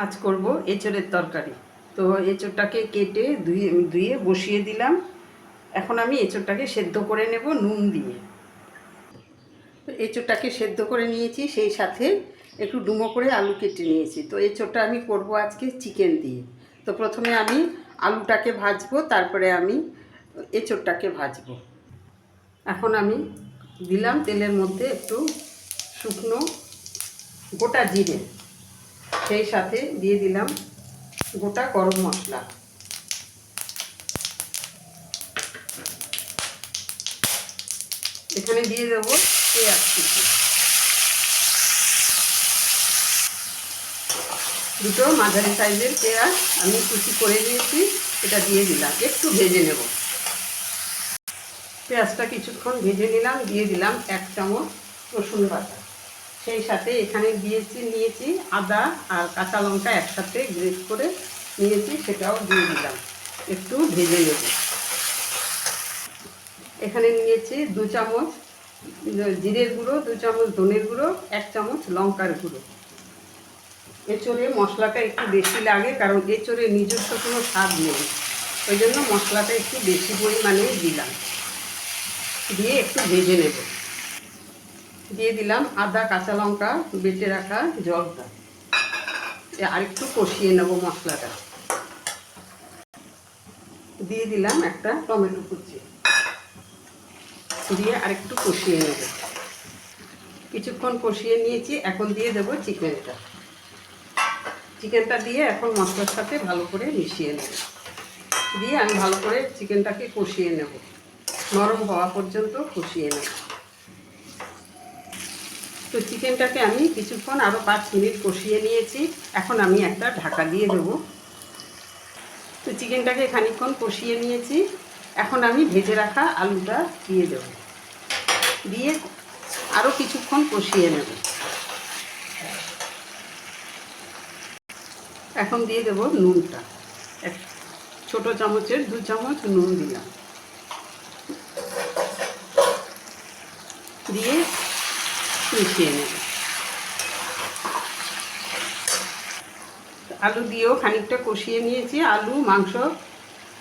আজ করব এঁচোড়ের তরকারি। তো এঁচোড়টাকে কেটে ধুয়ে বসিয়ে দিলাম। এখন আমি এঁচোড়টাকে সেদ্ধ করে নেব নুন দিয়ে। এঁচোড়টাকে সেদ্ধ করে নিয়েছি, সেই সাথে একটু ডুমো করে আলু কেটে নিয়েছি। তো এঁচোড়টা আমি করব আজকে চিকেন দিয়ে। তো প্রথমে আমি আলুটাকে ভাজবো, তারপরে আমি এঁচোড়টাকে ভাজবো। এখন আমি দিলাম তেলের মধ্যে একটু শুকনো গোটা জিরে, সেই সাথে দিয়ে দিলাম গোটা গরম মশলা। এখানে দিয়ে দেবো পেঁয়াজ কুচি, দুটো মাঝারি সাইজের পেঁয়াজ আমি কুচি করে দিয়েছি, এটা দিয়ে দিলাম। একটু ভেজে নেব। পেঁয়াজটা কিছুক্ষণ ভেজে নিলাম, দিয়ে দিলাম 1 চামচ রসুন বাটা। সেই সাথে এখানে নিয়েছি আদা আর কাঁচা লঙ্কা একসাথে গ্রেট করে নিয়েছি, সেটাও দিয়ে দিলাম। একটু ভেজে নেব। এখানে নিয়েছি 2 চামচ জিরের গুঁড়ো, 2 চামচ ধনের গুঁড়ো, 1 চামচ লঙ্কার গুঁড়ো। এঁচোড়ে মশলাটা একটু বেশি লাগে, কারণ এঁচোড়ে নিজস্ব কোনো স্বাদ নেই, ওই জন্য মশলাটা একটু বেশি পরিমাণে দিলাম। দিয়ে একটু ভেজে নেব। দিয়ে দিলাম আদা কাঁচা লঙ্কা বেটে রাখা জলটা। আরেকটু কষিয়ে নেব মশলাটা। দিয়ে দিলাম একটা টমেটো কুচি, দিয়ে আরেকটু কষিয়ে নেব। কিছুক্ষণ কষিয়ে নিয়েছি, এখন দিয়ে দেব চিকেনটা দিয়ে এখন মশলার সাথে ভালো করে মিশিয়ে নেব। দিয়ে আমি ভালো করে চিকেনটাকে কষিয়ে নেব, নরম হওয়া পর্যন্ত কষিয়ে নেব। তো চিকেনটাকে আমি কিছুক্ষণ আরও 5 মিনিট কষিয়ে নিয়েছি। এখন আমি একটা ঢাকা দিয়ে দেবো। তো চিকেনটাকে খানিকক্ষণ কষিয়ে নিয়েছি, এখন আমি ভেজে রাখা আলুটা দিয়ে দেব। দিয়ে আরও কিছুক্ষণ কষিয়ে নেব। এখন দিয়ে দেব নুনটা, ছোটো চামচের 2 চামচ নুন দিলাম। দিয়ে মিশিয়ে নেব। আলু দিয়েও খানিকটা কষিয়ে নিয়েছি। আলু মাংস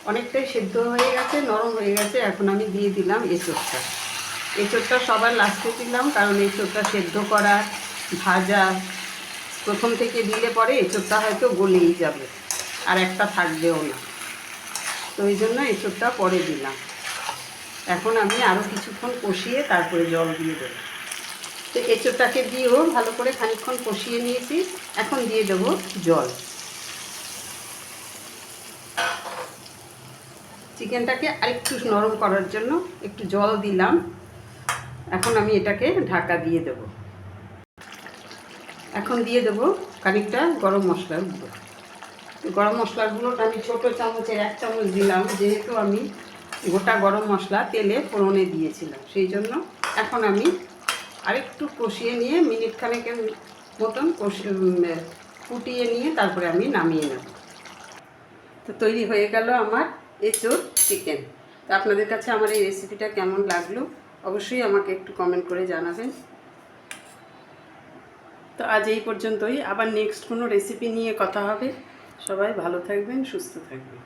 অনেকটাই সেদ্ধ হয়ে গেছে, নরম হয়ে গেছে। এখন আমি দিয়ে দিলাম এঁচোড়টা সবার লাস্টে দিলাম, কারণ এঁচোড়টা সেদ্ধ করা ভাজা প্রথম থেকে দিলে পরে এঁচোড়টা হয়তো গলেই যাবে, আর একটা থাকবেও না। তো এই জন্য এঁচোড়টা পরে দিলাম। এখন আমি আরও কিছুক্ষণ কষিয়ে তারপরে জল দিয়ে দেবো। তো এঁচোড়টাকে দিয়েও ভালো করে খানিকক্ষণ কষিয়ে নিয়েছি, এখন দিয়ে দেবো জল। চিকেনটাকে আরেকটু নরম করার জন্য একটু জল দিলাম। এখন আমি এটাকে ঢাকা দিয়ে দেব। এখন দিয়ে দেব খানিকটা গরম মশলার গুঁড়ো। গরম মশলার গুঁড়োটা আমি ছোটো চামচের 1 চামচ দিলাম, যেহেতু আমি গোটা গরম মশলা তেলে ফোড়নে দিয়েছিলাম, সেই জন্য। এখন আমি আরেকটু কষিয়ে নিয়ে মিনিট খানেকের মতন ফুটিয়ে নিয়ে তারপরে আমি নামিয়ে নেব। তো তৈরি হয়ে গেল আমার এঁচোড় চিকেন। তো আপনাদের কাছে আমার এই রেসিপিটা কেমন লাগলো অবশ্যই আমাকে একটু কমেন্ট করে জানাবেন। তো আজ এই পর্যন্তই, আবার নেক্সট কোনো রেসিপি নিয়ে কথা হবে। সবাই ভালো থাকবেন, সুস্থ থাকবেন।